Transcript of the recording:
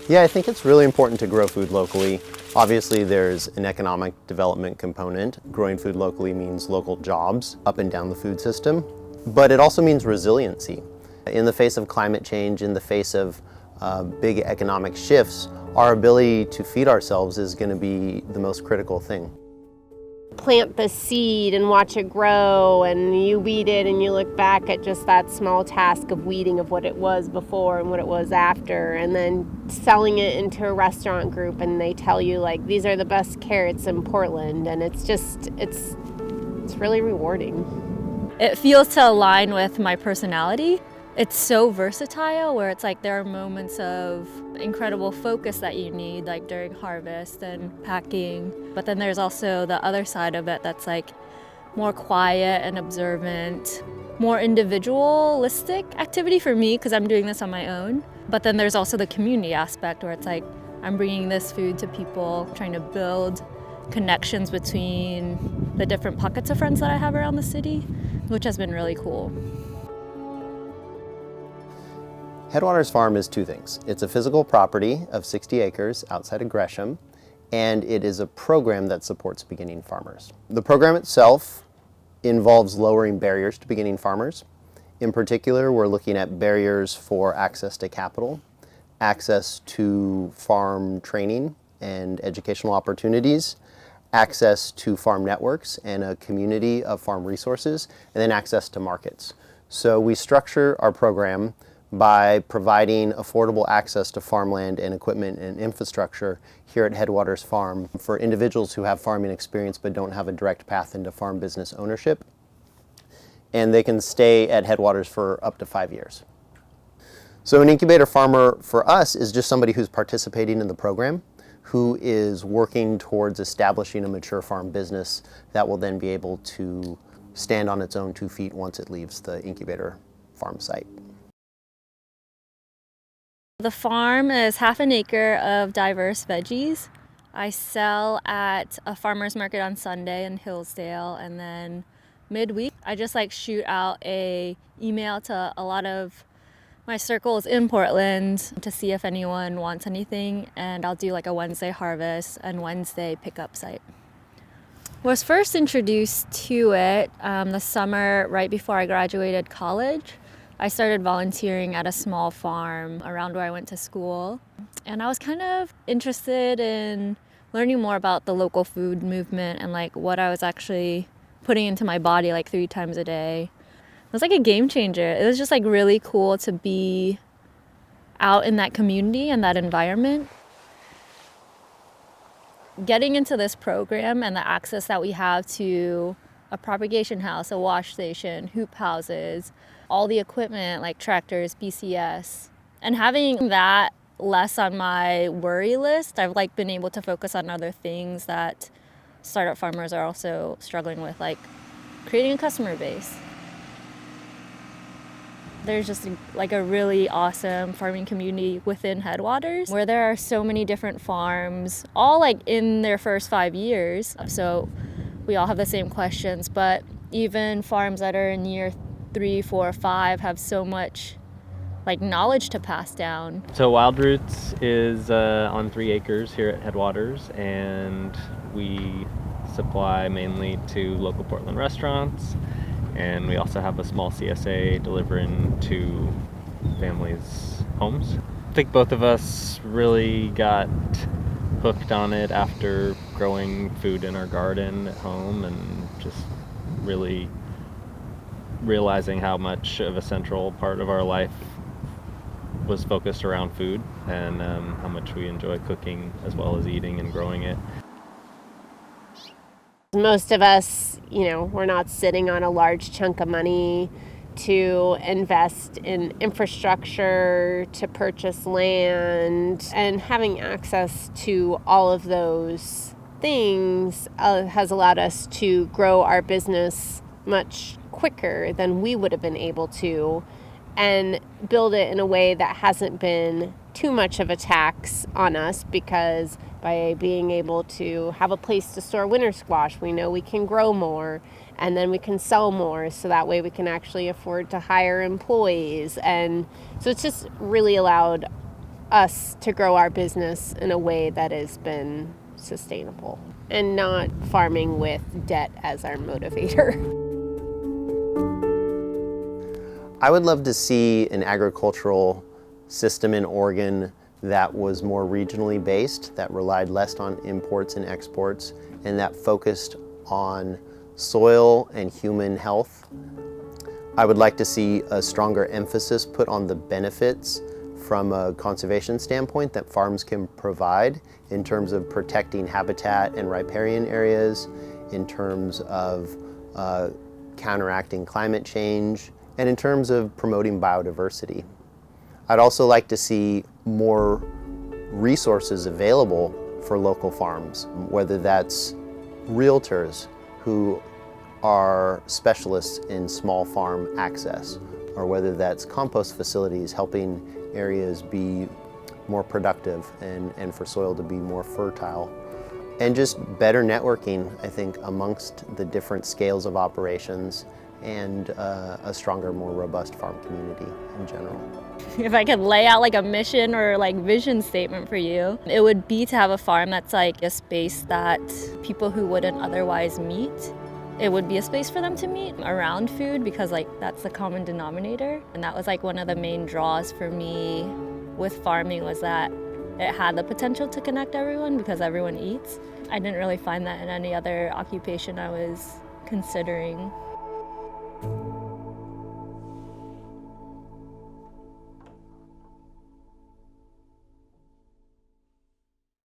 Yeah, I think it's really important to grow food locally. Obviously, there's an economic development component. Growing food locally means local jobs up and down the food system, but it also means resiliency. In the face of climate change, in the face of big economic shifts, our ability to feed ourselves is going to be the most critical thing. Plant the seed and watch it grow, and you weed it and you look back at just that small task of weeding of what it was before and what it was after, and then selling it into a restaurant group and they tell you like these are the best carrots in Portland, and it's really rewarding. It feels to align with my personality. It's so versatile where it's like there are moments of incredible focus that you need, like during harvest and packing. But then there's also the other side of it that's like more quiet and observant, more individualistic activity for me because I'm doing this on my own. But then there's also the community aspect where it's like I'm bringing this food to people, trying to build connections between the different pockets of friends that I have around the city, which has been really cool. Headwaters Farm is two things. It's a physical property of 60 acres outside of Gresham, and it is a program that supports beginning farmers. The program itself involves lowering barriers to beginning farmers. In particular, we're looking at barriers for access to capital, access to farm training and educational opportunities, access to farm networks and a community of farm resources, and then access to markets. So we structure our program by providing affordable access to farmland and equipment and infrastructure here at Headwaters Farm for individuals who have farming experience but don't have a direct path into farm business ownership. And they can stay at Headwaters for up to 5 years. So an incubator farmer for us is just somebody who's participating in the program, who is working towards establishing a mature farm business that will then be able to stand on its own 2 feet once it leaves the incubator farm site. The farm is half an acre of diverse veggies. I sell at a farmer's market on Sunday in Hillsdale, and then midweek I just like shoot out a email to a lot of my circles in Portland to see if anyone wants anything, and I'll do like a Wednesday harvest and Wednesday pickup site. Was first introduced to it the summer right before I graduated college. I started volunteering at a small farm around where I went to school, and I was kind of interested in learning more about the local food movement and like what I was actually putting into my body like 3 times a day. It was like a game changer. It was just like really cool to be out in that community and that environment. Getting into this program and the access that we have to a propagation house, a wash station, hoop houses, all the equipment like tractors, BCS, and having that less on my worry list, I've like been able to focus on other things that startup farmers are also struggling with, like creating a customer base. There's just like a really awesome farming community within Headwaters where there are so many different farms, all like in their first 5 years. So we all have the same questions, but even farms that are in year 3, 4, 5 have so much like knowledge to pass down. So Wild Roots is on 3 acres here at Headwaters, and we supply mainly to local Portland restaurants, and we also have a small CSA delivering to families' homes. I think both of us really got hooked on it after growing food in our garden at home and just really realizing how much of a central part of our life was focused around food, and how much we enjoy cooking as well as eating and growing it. Most of us, we're not sitting on a large chunk of money to invest in infrastructure, to purchase land, and having access to all of those things has allowed us to grow our business much quicker than we would have been able to, and build it in a way that hasn't been too much of a tax on us, because by being able to have a place to store winter squash, we know we can grow more, and then we can sell more, so that way we can actually afford to hire employees. And so it's just really allowed us to grow our business in a way that has been sustainable and not farming with debt as our motivator. I would love to see an agricultural system in Oregon that was more regionally based, that relied less on imports and exports, and that focused on soil and human health. I would like to see a stronger emphasis put on the benefits from a conservation standpoint that farms can provide in terms of protecting habitat and riparian areas, in terms of counteracting climate change, and in terms of promoting biodiversity. I'd also like to see more resources available for local farms, whether that's realtors who are specialists in small farm access, or whether that's compost facilities helping areas be more productive and for soil to be more fertile. And just better networking, I think, amongst the different scales of operations, and a stronger, more robust farm community in general. If I could lay out like a mission or like vision statement for you, it would be to have a farm that's like a space that people who wouldn't otherwise meet, it would be a space for them to meet around food, because like that's the common denominator. And that was like one of the main draws for me with farming, was that it had the potential to connect everyone because everyone eats. I didn't really find that in any other occupation I was considering.